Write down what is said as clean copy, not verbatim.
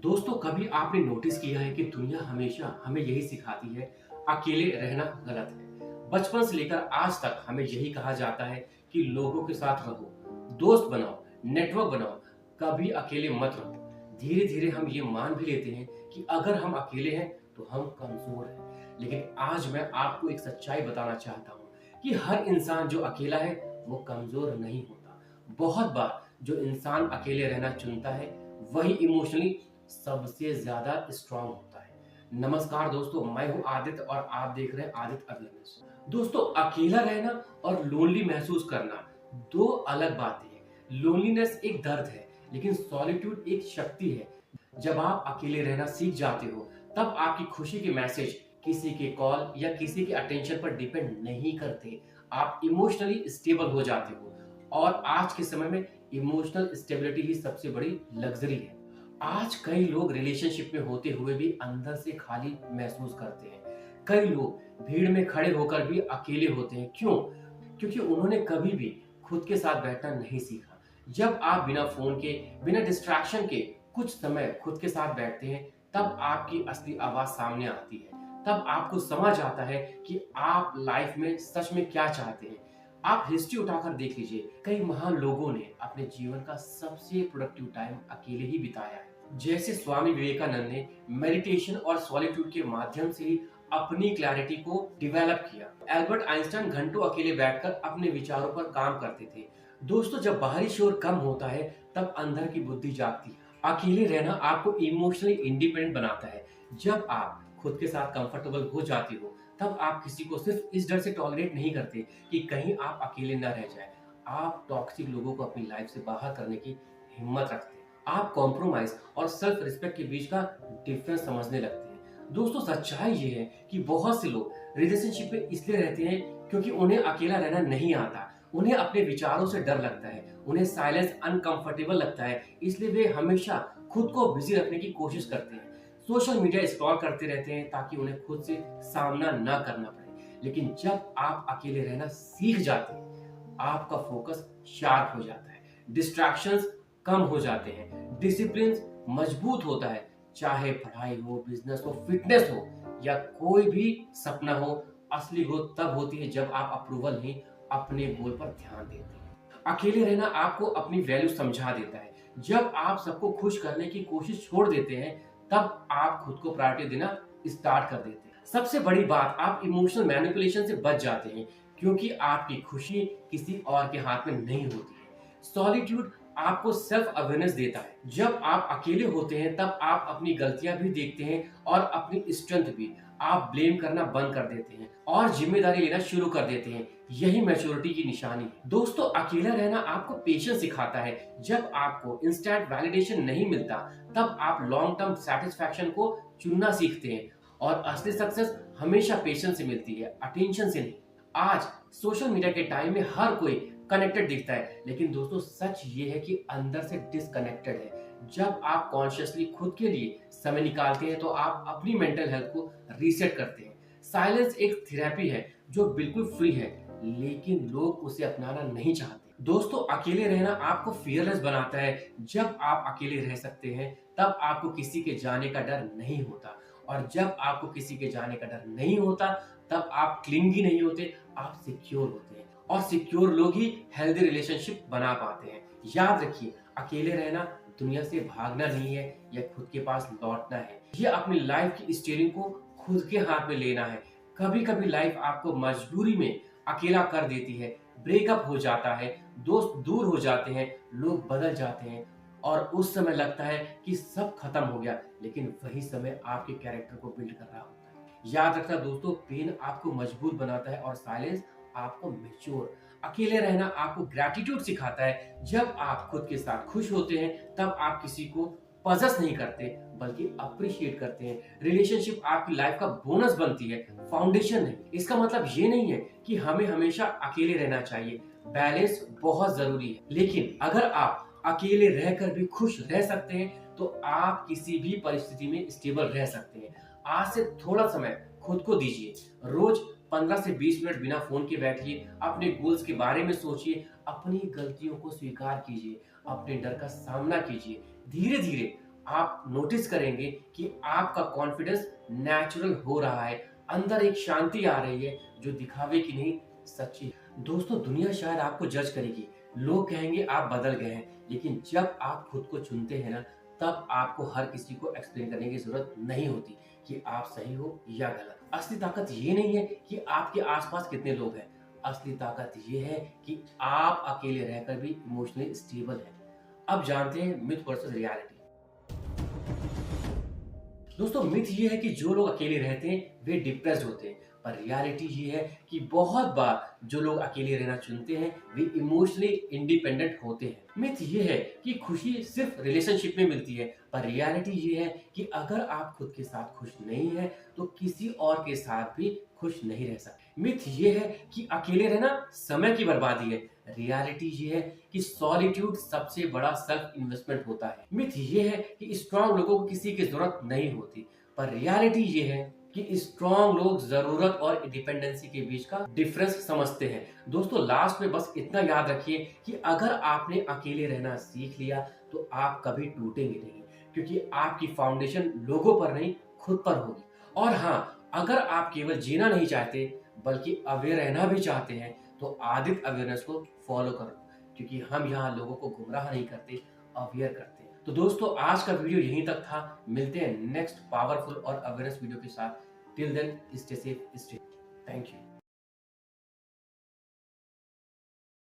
दोस्तों, कभी आपने नोटिस किया है कि दुनिया हमेशा हमें यही सिखाती है, अकेले रहना गलत है। बचपन से लेकर आज तक हमें यही कहा जाता है कि लोगों के साथ रहो, दोस्त बनाओ, नेटवर्क बनाओ, कभी अकेले मत रहो। धीरे धीरे हम ये मान भी लेते हैं कि अगर हम अकेले हैं तो हम कमजोर हैं। लेकिन आज मैं आपको एक सच्चाई बताना चाहता हूँ कि हर इंसान जो अकेला है वो कमजोर नहीं होता। बहुत बार जो इंसान अकेले रहना चुनता है वही इमोशनली सबसे ज्यादा स्ट्रांग होता है। नमस्कार दोस्तों, मैं हूं आदित्य और आप देख रहे हैं आदित्य अवेयरनेस। दोस्तों, अकेला रहना और लोनली महसूस करना दो अलग बातें हैं। लोनलीनेस एक दर्द है, लेकिन सॉलिट्यूड एक शक्ति है। जब आप अकेले रहना सीख जाते हो तब आपकी खुशी के मैसेज किसी के कॉल या किसी के अटेंशन पर डिपेंड नहीं करते। आप इमोशनली स्टेबल हो जाते हो और आज के समय में इमोशनल स्टेबिलिटी ही सबसे बड़ी लग्जरी है। आज कई लोग रिलेशनशिप में होते हुए भी अंदर से खाली महसूस करते हैं। कई लोग भीड़ में खड़े होकर भी अकेले होते हैं। क्यों? क्योंकि उन्होंने कभी भी खुद के साथ बैठना नहीं सीखा। जब आप बिना फोन के, बिना डिस्ट्रैक्शन के कुछ समय खुद के साथ बैठते हैं तब आपकी असली आवाज सामने आती है। तब आपको समझ आता है कि आप लाइफ में सच में क्या चाहते हैं। आप हिस्ट्री उठाकर देख लीजिए, कई महान लोगों ने अपने जीवन का सबसे प्रोडक्टिव टाइम अकेले ही बिताया है। जैसे स्वामी विवेकानंद ने मेडिटेशन और सॉलिट्यूड के माध्यम से ही अपनी क्लैरिटी को डेवलप किया। एल्बर्ट आइंस्टाइन घंटों अकेले बैठकर अपने विचारों पर काम करते थे। दोस्तों, जब बाहरी शोर कम होता है तब अंदर की बुद्धि जागती है। अकेले रहना आपको इमोशनली इंडिपेंडेंट बनाता है। जब आप खुद के साथ कंफर्टेबल हो जाते हो तब आप किसी को सिर्फ इस डर से टॉलरेट नहीं करते कि कहीं आप अकेले न रह जाए। आप टॉक्सिक लोगों को अपनी लाइफ से बाहर करने की हिम्मत रखते हैं। आप कॉम्प्रोमाइज और सेल्फ रिस्पेक्ट के बीच का डिफरेंस समझने लगते हैं। दोस्तों, सच्चाई ये है कि बहुत से लोग रिलेशनशिप में इसलिए रहते हैं क्योंकि उन्हें अकेला रहना नहीं आता। उन्हें अपने विचारों से डर लगता है, उन्हें साइलेंस अनकंफर्टेबल लगता है, इसलिए वे हमेशा खुद को बिजी रखने की कोशिश करते हैं। सोशल मीडिया स्क्रॉल करते रहते हैं ताकि उन्हें खुद से सामना न करना पड़े। लेकिन जब आप अकेले रहना सीख जाते हैं, आपका फोकस शार्प हो जाता है, डिस्ट्रैक्शंस कम हो जाते हैं, डिसिप्लिन मजबूत होता है। चाहे पढ़ाई हो, बिजनेस हो, फिटनेस हो या कोई भी सपना हो, असली ग्रोथ तब होती है जब आप अप्रूवल नहीं, अपने गोल पर ध्यान देते हैं। अकेले रहना आपको अपनी वैल्यू समझा देता है। जब आप सबको खुश करने की कोशिश छोड़ देते हैं तब आप खुद को प्रायोरिटी देना स्टार्ट कर देते हैं। सबसे बड़ी बात, आप इमोशनल मैनिपुलेशन से बच जाते हैं क्योंकि आपकी खुशी किसी और के हाथ में नहीं होती है। सॉलिट्यूड आपको सेल्फ अवेयरनेस देता है। जब आप अकेले होते हैं तब आप अपनी गलतियां भी देखते हैं और अपनी स्ट्रेंथ भी। आप ब्लेम करना बंद कर देते हैं और जिम्मेदारी लेना शुरू कर देते हैं। यही मैच्योरिटी की निशानी है। दोस्तों, अकेला रहना आपको पेशेंस सिखाता है। जब आपको इंस्टेंट वैलिडेशन नहीं मिलता तब आप लॉन्ग टर्म सेटिस्फैक्शन को चुनना सीखते हैं और असली सक्सेस हमेशा पेशेंस से मिलती है, अटेंशन से नहीं। आज सोशल मीडिया के टाइम में हर कोई कनेक्टेड दिखता है, लेकिन दोस्तों सच ये है कि अंदर से डिसकनेक्टेड है। जब आप कॉन्शियसली खुद के लिए समय निकालते हैं तो आप अपनी मेंटल हेल्थ को रीसेट करते हैं। साइलेंस एक थेरेपी है जो बिल्कुल फ्री है, लेकिन लोग उसे अपनाना नहीं चाहते। दोस्तों, अकेले रहना आपको फियरलेस बनाता है। जब आप अकेले रह सकते हैं तब आपको किसी के जाने का डर नहीं होता, और जब आपको किसी के जाने का डर नहीं होता तब आप क्लिंगी नहीं होते, आप सिक्योर होते हैं। और सिक्योर लोग ही हेल्दी रिलेशनशिप बना पाते हैं। याद रखिए, अकेले रहना दुनिया से भागना नहीं है या खुद के पास लौटना है। ये अपनी लाइफ की स्टीयरिंग को खुद के हाथ में लेना है। कभी कभी लाइफ आपको मजबूरी में अकेला कर देती है। ब्रेकअप हो जाता है, दोस्त दूर हो जाते हैं, लोग बदल जाते हैं और उस समय लगता है कि सब खत्म हो गया, लेकिन वही समय आपके कैरेक्टर को बिल्ड कर रहा होता है। याद रखना दोस्तों, पेन आपको मजबूत बनाता है और साइलेंस आपको मैच्योर। अकेले रहना आपको ग्रैटिट्यूड सिखाता है। जब आप खुद के साथ खुश होते हैं तब आप किसी को पजेस नहीं करते बल्कि अप्रिशिएट करते हैं। रिलेशनशिप आपकी लाइफ का बोनस बनती है, फाउंडेशन नहीं। इसका मतलब ये नहीं है कि हमें हमेशा अकेले रहना चाहिए। बैलेंस बहुत जरूरी है, लेकिन अगर आप अकेले रहकर भी खुश रह सकते हैं तो आप किसी भी परिस्थिति में स्टेबल रह सकते हैं। आज से थोड़ा समय खुद को दीजिए। रोज 15 से 20 मिनट बिना फोन के बैठिए, अपने गोल्स के बारे में सोचिए, अपनी गलतियों को स्वीकार कीजिए, अपने डर का सामना कीजिए। धीरे धीरे आप नोटिस करेंगे कि आपका कॉन्फिडेंस नेचुरल हो रहा है, अंदर एक शांति आ रही है जो दिखावे की नहीं, सच्ची। दोस्तों, दुनिया शायद आपको जज करेगी, लोग कहेंगे आप बदल गए हैं, लेकिन जब आप खुद को चुनते हैं ना, तब आपको हर किसी को एक्सप्लेन करने की जरूरत नहीं होती कि आप सही हो या गलत। असली ताकत ये नहीं है कि आपके आसपास कितने लोग हैं, असली ताकत ये है कि आप अकेले रहकर भी इमोशनली स्टेबल हैं। अब जानते हैं मिथ वर्सेस रियलिटी। दोस्तों, मिथ ये है कि जो लोग अकेले रहते हैं वे डिप्रेस्ड होते हैं, पर रियलिटी ये है कि बहुत बार जो लोग अकेले रहना चुनते हैं वे इमोशनली इंडिपेंडेंट होते हैं। मिथ ये है कि खुशी सिर्फ रिलेशनशिप में मिलती है, पर रियलिटी ये है कि अगर आप खुद के साथ खुश नहीं है तो किसी और के साथ भी खुश नहीं रह सकते। मिथ ये है कि अकेले रहना समय की बर्बादी है, रियलिटी ये है कि सॉलिट्यूड सबसे बड़ा सेल्फ इन्वेस्टमेंट होता है। मिथ ये है कि स्ट्रांग लोगों को किसी की जरूरत नहीं होती, पर रियलिटी ये है कि स्ट्रांग लोग जरूरत और इंडिपेंडेंसी के बीच का डिफरेंस समझते हैं। दोस्तों, लास्ट में बस इतना याद रखिए कि अगर आपने अकेले रहना सीख लिया तो आप कभी टूटेंगे नहीं, क्योंकि आपकी फाउंडेशन लोगों पर नहीं, खुद पर होगी। और हाँ, अगर आप केवल जीना नहीं चाहते बल्कि अवेयर रहना भी चाहते हैं तो आदित्य अवेयरनेस को फॉलो करो, क्योंकि हम यहाँ लोगों को गुमराह नहीं करते, अवेयर करते हैं। तो दोस्तों, आज का वीडियो यहीं तक था। मिलते हैं नेक्स्ट पावरफुल और अवेयरनेस वीडियो के साथ। Till then, stay safe, stay. Thank you.